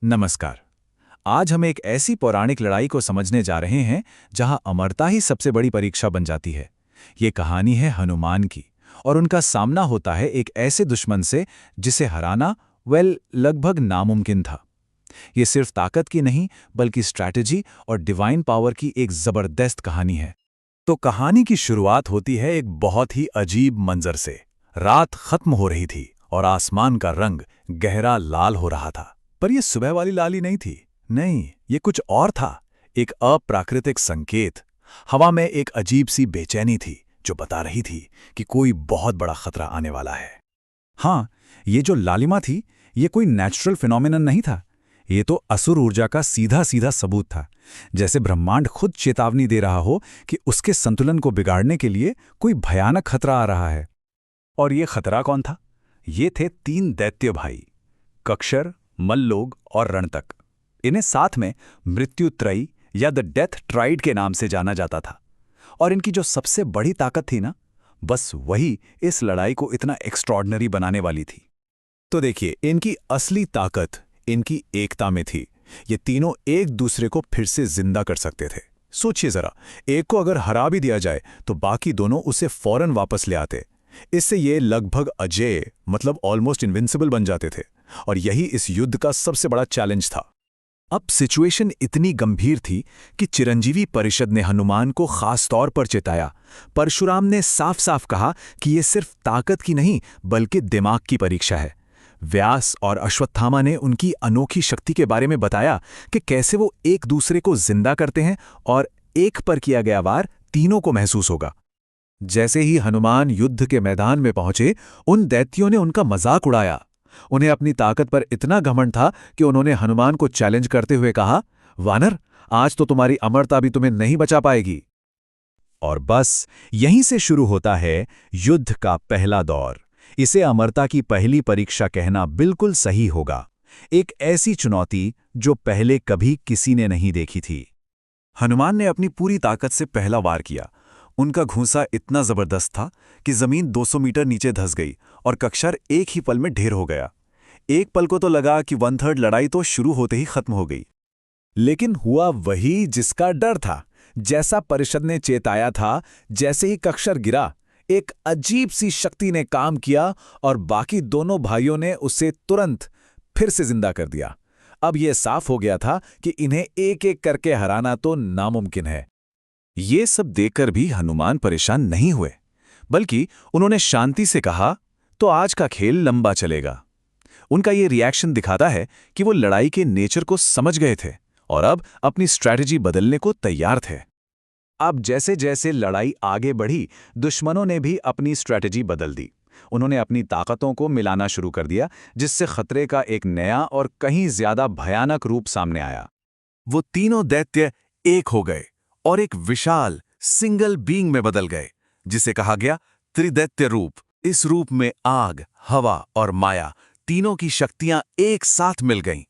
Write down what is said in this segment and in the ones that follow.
नमस्कार। आज हम एक ऐसी पौराणिक लड़ाई को समझने जा रहे हैं जहां अमरता ही सबसे बड़ी परीक्षा बन जाती है। ये कहानी है हनुमान की, और उनका सामना होता है एक ऐसे दुश्मन से जिसे हराना लगभग नामुमकिन था। ये सिर्फ ताकत की नहीं, बल्कि स्ट्रैटेजी और डिवाइन पावर की एक जबरदस्त कहानी है। तो कहानी की शुरुआत होती है एक बहुत ही अजीब मंजर से। रात खत्म हो रही थी और आसमान का रंग गहरा लाल हो रहा था। पर यह सुबह वाली लाली नहीं थी। नहीं, ये कुछ और था। एक अप्राकृतिक संकेत। हवा में एक अजीब सी बेचैनी थी जो बता रही थी कि कोई बहुत बड़ा खतरा आने वाला है। हाँ, ये जो लालिमा थी, ये कोई नेचुरल फिनोमिनन नहीं था। ये तो असुर ऊर्जा का सीधा सीधा सबूत था। जैसे ब्रह्मांड खुद चेतावनी दे रहा हो कि उसके संतुलन को बिगाड़ने के लिए कोई भयानक खतरा आ रहा है। और ये खतरा कौन था? ये थे 3 दैत्य भाई, कक्षर, मल्लोग और रणतक। इन्हें साथ में मृत्युत्रयी या द डेथ ट्राइड के नाम से जाना जाता था। और इनकी जो सबसे बड़ी ताकत थी ना, बस वही इस लड़ाई को इतना एक्स्ट्रॉर्डनरी बनाने वाली थी। तो देखिए, इनकी असली ताकत इनकी एकता में थी। ये तीनों एक दूसरे को फिर से जिंदा कर सकते थे। सोचिए जरा, एक को अगर हरा भी दिया जाए तो बाकी दोनों उसे फौरन वापस ले आते। इससे ये लगभग अजेय, मतलब ऑलमोस्ट इनविंसिबल बन जाते थे। और यही इस युद्ध का सबसे बड़ा चैलेंज था। अब सिचुएशन इतनी गंभीर थी कि चिरंजीवी परिषद ने हनुमान को खास तौर पर चेताया। परशुराम ने साफ साफ कहा कि यह सिर्फ ताकत की नहीं, बल्कि दिमाग की परीक्षा है। व्यास और अश्वत्थामा ने उनकी अनोखी शक्ति के बारे में बताया कि कैसे वो एक दूसरे को जिंदा करते हैं, और एक पर किया गया वार तीनों को महसूस होगा। जैसे ही हनुमान युद्ध के मैदान में पहुंचे, उन दैत्यों ने उनका मजाक उड़ाया। उन्हें अपनी ताकत पर इतना घमंड था कि उन्होंने हनुमान को चैलेंज करते हुए कहा, वानर, आज तो तुम्हारी अमरता भी तुम्हें नहीं बचा पाएगी। और बस यहीं से शुरू होता है युद्ध का पहला दौर। इसे अमरता की पहली परीक्षा कहना बिल्कुल सही होगा। एक ऐसी चुनौती जो पहले कभी किसी ने नहीं देखी थी। हनुमान ने अपनी पूरी ताकत से पहला वार किया। उनका घूंसा इतना जबरदस्त था कि जमीन 200 मीटर नीचे धंस गई और कक्षर एक ही पल में ढेर हो गया। एक पल को तो लगा कि 1/3 लड़ाई तो शुरू होते ही खत्म हो गई। लेकिन हुआ वही जिसका डर था। जैसा परिषद ने चेताया था, जैसे ही कक्षर गिरा, एक अजीब सी शक्ति ने काम किया और बाकी दोनों भाइयों ने उसे तुरंत फिर से जिंदा कर दिया। अब यह साफ हो गया था कि इन्हें एक एक करके हराना तो नामुमकिन है। ये सब देखकर भी हनुमान परेशान नहीं हुए, बल्कि उन्होंने शांति से कहा, तो आज का खेल लंबा चलेगा। उनका ये रिएक्शन दिखाता है कि वो लड़ाई के नेचर को समझ गए थे और अब अपनी स्ट्रैटेजी बदलने को तैयार थे। अब जैसे जैसे लड़ाई आगे बढ़ी, दुश्मनों ने भी अपनी स्ट्रैटेजी बदल दी। उन्होंने अपनी ताकतों को मिलाना शुरू कर दिया, जिससे खतरे का एक नया और कहीं ज्यादा भयानक रूप सामने आया। वो तीनों दैत्य एक हो गए और एक विशाल सिंगल बीइंग में बदल गए, जिसे कहा गया त्रिदैत्य रूप। इस रूप में आग, हवा और माया तीनों की शक्तियां एक साथ मिल गईं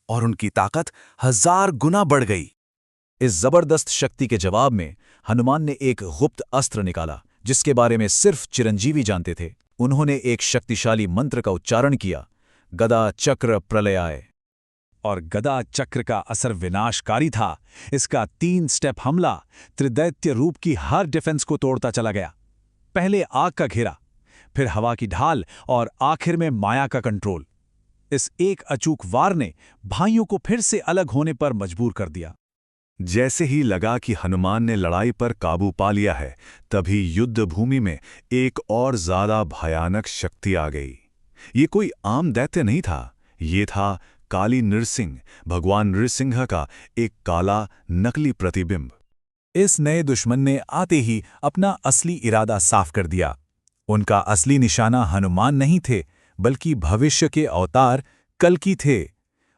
और उनकी ताकत 1000 गुना बढ़ गई। इस जबरदस्त शक्ति के जवाब में हनुमान ने एक गुप्त अस्त्र निकाला, जिसके बारे में सिर्फ चिरंजीवी जानते थे। उन्होंने एक शक्तिशाली मंत्र का उच्चारण किया, गदा चक्र प्रलयाय। और गदा चक्र का असर विनाशकारी था। इसका 3 स्टेप हमला त्रिदैत्य रूप की हर डिफेंस को तोड़ता चला गया। पहले आग का घेरा, फिर हवा की ढाल और आखिर में माया का कंट्रोल। इस एक अचूक वार ने भाइयों को फिर से अलग होने पर मजबूर कर दिया। जैसे ही लगा कि हनुमान ने लड़ाई पर काबू पा लिया है, तभी युद्ध भूमि में एक और ज्यादा भयानक शक्ति आ गई। ये कोई आम दैत्य नहीं था, ये था काली नृसिंह, भगवान नृसिंह का एक काला नकली प्रतिबिंब। इस नए दुश्मन ने आते ही अपना असली इरादा साफ कर दिया। उनका असली निशाना हनुमान नहीं थे, बल्कि भविष्य के अवतार कल्कि थे।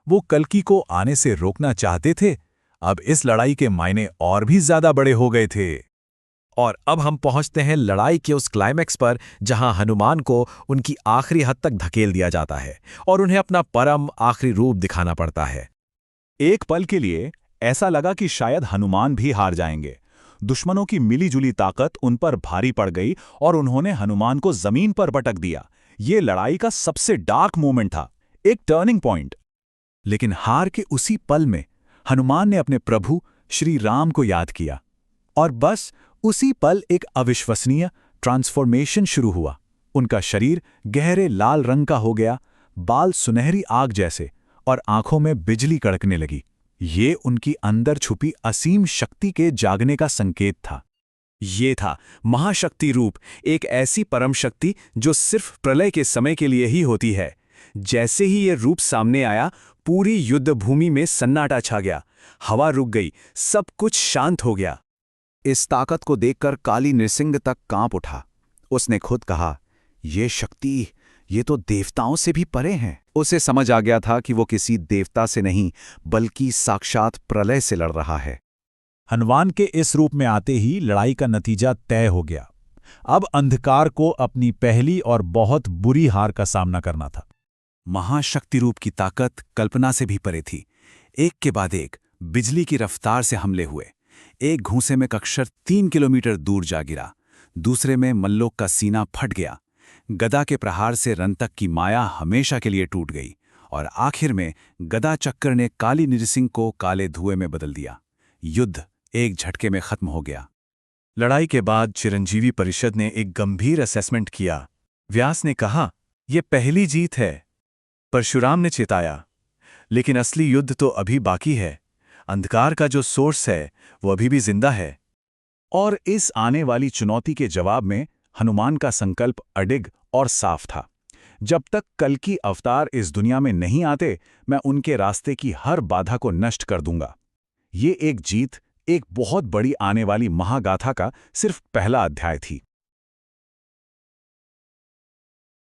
वो कल्कि को आने से रोकना चाहते थे। अब इस लड़ाई के मायने और भी ज्यादा बड़े हो गए थे। और अब हम पहुंचते हैं लड़ाई के उस क्लाइमैक्स पर, जहां हनुमान को उनकी आखिरी हद तक धकेल दिया जाता है और उन्हें अपना परम आखिरी रूप दिखाना पड़ता है। एक पल के लिए ऐसा लगा कि शायद हनुमान भी हार जाएंगे। दुश्मनों की मिलीजुली ताकत उन पर भारी पड़ गई और उन्होंने हनुमान को जमीन पर पटक दिया। ये लड़ाई का सबसे डार्क मोमेंट था, एक टर्निंग पॉइंट। लेकिन हार के उसी पल में हनुमान ने अपने प्रभु श्री राम को याद किया, और बस उसी पल एक अविश्वसनीय ट्रांसफॉर्मेशन शुरू हुआ। उनका शरीर गहरे लाल रंग का हो गया, बाल सुनहरी आग जैसे, और आंखों में बिजली कड़कने लगी। ये उनकी अंदर छुपी असीम शक्ति के जागने का संकेत था। ये था महाशक्ति रूप, एक ऐसी परम शक्ति जो सिर्फ प्रलय के समय के लिए ही होती है। जैसे ही ये रूप सामने आया, पूरी युद्ध भूमि में सन्नाटा छा गया। हवा रुक गई, सब कुछ शांत हो गया। इस ताकत को देखकर काली नृसिंह तक कांप उठा। उसने खुद कहा, ये शक्ति, ये तो देवताओं से भी परे हैं। उसे समझ आ गया था कि वो किसी देवता से नहीं, बल्कि साक्षात प्रलय से लड़ रहा है। हनुमान के इस रूप में आते ही लड़ाई का नतीजा तय हो गया। अब अंधकार को अपनी पहली और बहुत बुरी हार का सामना करना था। महाशक्ति रूप की ताकत कल्पना से भी परे थी। एक के बाद एक बिजली की रफ्तार से हमले हुए। एक घूंसे में कक्षर 3 किलोमीटर दूर जा गिरा, दूसरे में मल्लोक का सीना फट गया। गदा के प्रहार से रंतक की माया हमेशा के लिए टूट गई, और आखिर में गदा चक्कर ने काली नृसिंह को काले धुएं में बदल दिया। युद्ध एक झटके में खत्म हो गया। लड़ाई के बाद चिरंजीवी परिषद ने एक गंभीर असेसमेंट किया। व्यास ने कहा, यह पहली जीत है। परशुराम ने चेताया, लेकिन असली युद्ध तो अभी बाकी है। अंधकार का जो सोर्स है वो अभी भी जिंदा है। और इस आने वाली चुनौती के जवाब में हनुमान का संकल्प अडिग और साफ था। जब तक कल्कि अवतार इस दुनिया में नहीं आते, मैं उनके रास्ते की हर बाधा को नष्ट कर दूंगा। ये एक जीत, एक बहुत बड़ी आने वाली महागाथा का सिर्फ पहला अध्याय थी।